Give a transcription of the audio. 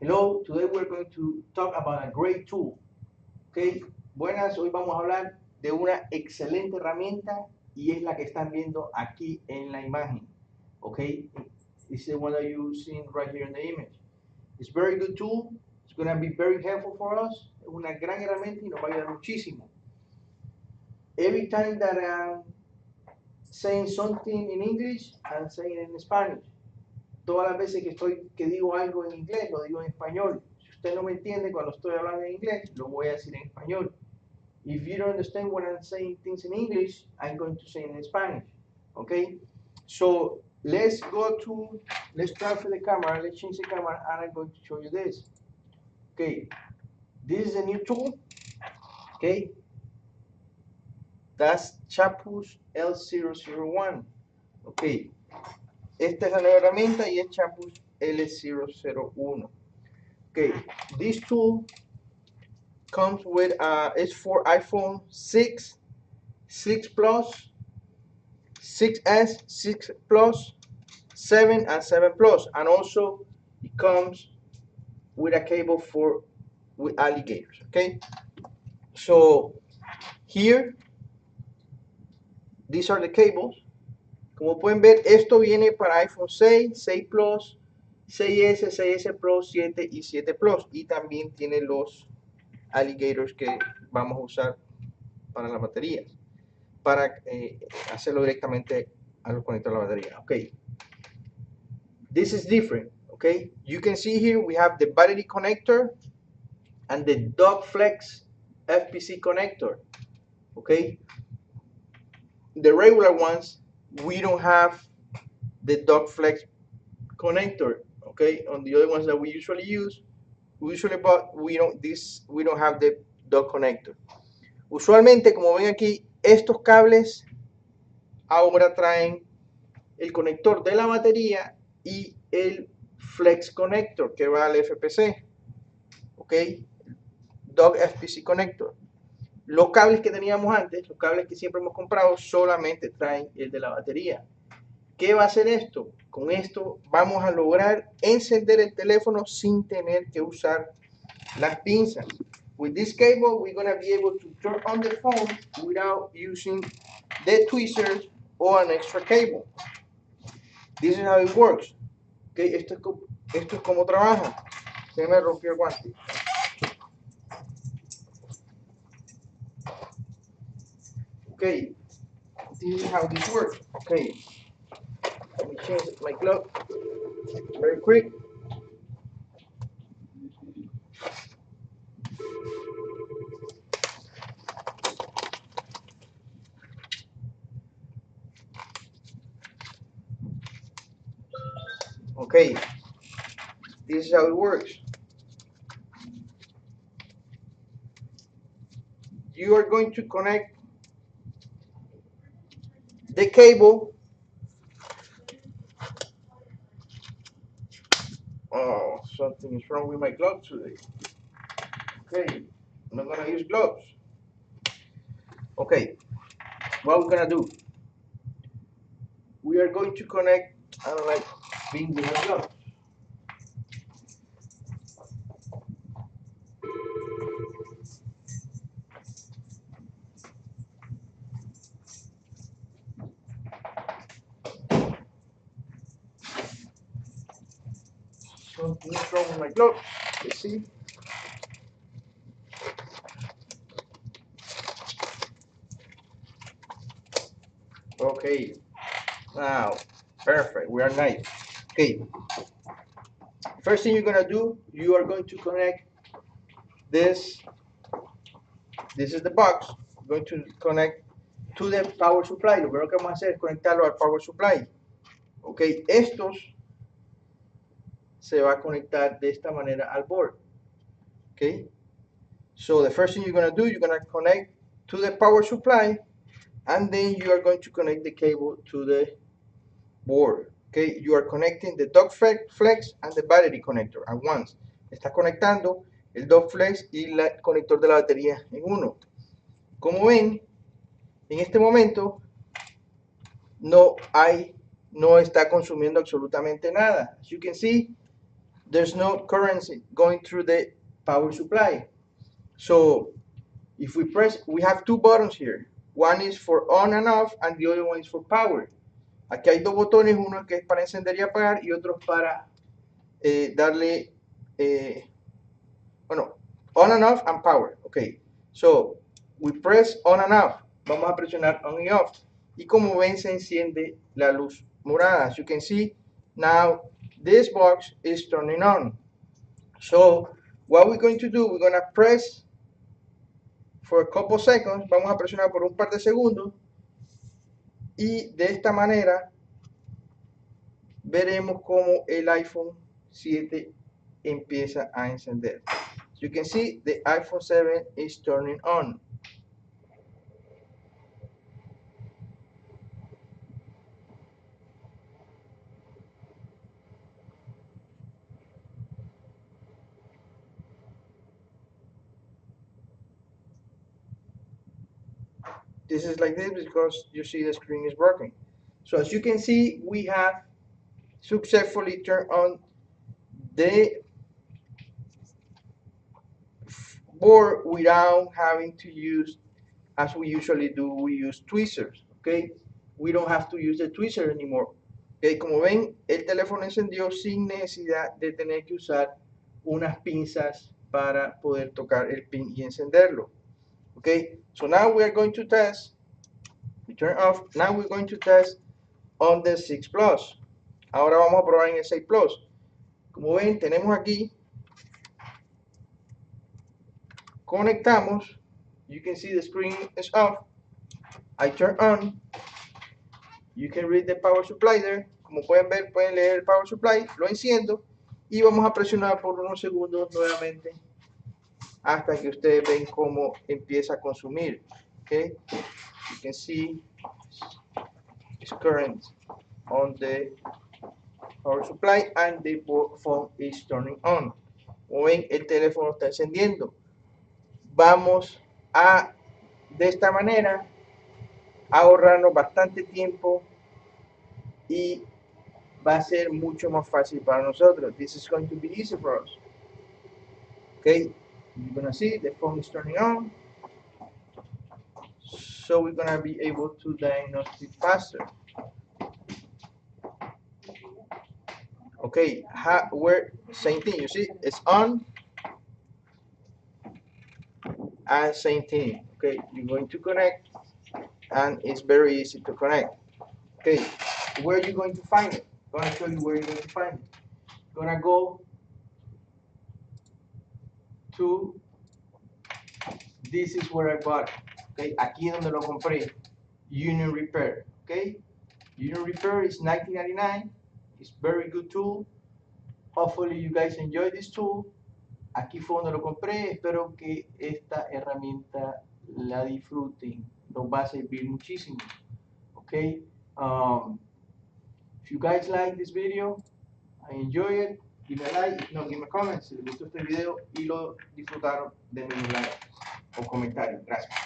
Hello, today we're going to talk about a great tool. Okay, buenas, hoy vamos a hablar de una excelente herramienta y es la que están viendo aquí en la imagen. Okay, this is the one that you're seeing right here in the image. It's a very good tool. It's going to be very helpful for us. Es una gran herramienta y nos va a ayudar muchísimo. Every time that I'm saying something in English, I'm saying it in Spanish. Todas las veces que digo algo en inglés, lo digo en español. Si usted no me entiende cuando estoy hablando en inglés, lo voy a decir en español. If you don't understand when I'm saying things in English, I'm going to say it in Spanish. Okay? So let's transfer the camera, let's change the camera, and I'm going to show you this. Okay, this is a new tool. Okay, that's Chapus L001. Okay, esta es la nueva herramienta y es Chapus L001. Okay, this tool comes with it's for iPhone 6, 6 Plus, 6S, 6 Plus, 7 and 7 Plus, and also it comes with a cable with alligators. Okay, so here these are the cables. Como pueden ver, esto viene para iPhone 6, 6 Plus, 6S, 6S Plus, 7 y 7 Plus, y también tiene los alligators que vamos a usar para las baterías, para hacerlo directamente a los conectores de la batería. Okay, this is different. Okay, you can see here we have the battery connector and the DockFlex FPC connector. Okay, the regular ones, we don't have the DockFlex connector. Okay, on the other ones that we usually use, but we don't have the dock connector. Usualmente, como ven aquí, estos cables ahora traen el conector de la batería y el flex connector que va al FPC. Ok, dock FPC connector. Los cables que teníamos antes, los cables que siempre hemos comprado, solamente traen el de la batería. ¿Qué va a hacer esto? Con esto vamos a lograr encender el teléfono sin tener que usar las pinzas. With this cable, we're going to be able to turn on the phone without using the tweezers or an extra cable. This is how it works. Okay, esto es como trabaja. Se me rompió el guante. Okay, this is how this works. Okay, let me change my glove very quick. Okay, this is how it works. You are going to connect the cable. Oh, something is wrong with my glove today. Okay, I'm not gonna use gloves. Okay, what we're gonna do? We are going to connect. I don't like being without gloves. Something is wrong with my gloves. Let's see. Okay, now, perfect, we are nice. Okay, first thing you're gonna do, you are going to connect this. This is the box. You're going to connect to the power supply. Lo primero que vamos a hacer es conectarlo al power supply. Ok, estos se va a conectar de esta manera al board. Okay, so the first thing you're gonna do, you're gonna connect to the power supply, and then you are going to connect the cable to the board. Okay, you are connecting the dock flex and the battery connector at once. Estás conectando el dock flex y el conector de la batería en uno. Como ven, en este momento no está consumiendo absolutamente nada. As you can see, there's no current going through the power supply. So if we press, we have two buttons here. One is for on and off, and the other one is for power. Aquí hay dos botones, uno que es para encender y apagar y otro para darle, bueno, on and off and power. Okay, so we press on and off. Vamos a presionar on y off. Y como ven, se enciende la luz morada. As you can see, now this box is turning on. So what we're going to do, we're going to press for a couple seconds. Vamos a presionar por un par de segundos. Y de esta manera veremos cómo el iPhone 7 empieza a encender. As you can see, the iPhone 7 is turning on. This is like this because you see the screen is working. So as you can see, we have successfully turned on the board without having to use, as we usually do, we use tweezers, okay? We don't have to use the tweezer anymore. Okay, como ven, el teléfono encendió sin necesidad de tener que usar unas pinzas para poder tocar el pin y encenderlo. Okay, so now we are going to test. We turn off. Now we're going to test on the 6 Plus. Ahora vamos a probar en el 6 Plus. Como ven, tenemos aquí. Conectamos. You can see the screen is off. I turn on. You can read the power supply there. Como pueden ver, pueden leer el power supply. Lo enciendo y vamos a presionar por unos segundos nuevamente hasta que ustedes ven cómo empieza a consumir. Okay, you can see it's current on the power supply and the phone is turning on. Como ven, el teléfono está encendiendo. Vamos a, de esta manera, ahorrarnos bastante tiempo y va a ser mucho más fácil para nosotros. This is going to be easy for us. Okay, you're gonna see the phone is turning on, so we're gonna be able to diagnose it faster. Okay, where same thing. You see, it's on and same thing. Okay, you're going to connect, and it's very easy to connect. Okay, where are you going to find it? I'm gonna show you where you're going to find it. You're gonna go to, this is where I bought it. Okay, aquí donde lo compré, Union Repair. Okay, Union Repair is $19.99. It's very good tool. Hopefully you guys enjoy this tool. Aquí fue donde lo compré. Espero que esta herramienta la disfruten. Nos va a servir muchísimo. Okay, if you guys like this video, I enjoy it, give me a like. If not, give me a comment. Si les gustó este video y lo disfrutaron, denme un like o comentario. Gracias.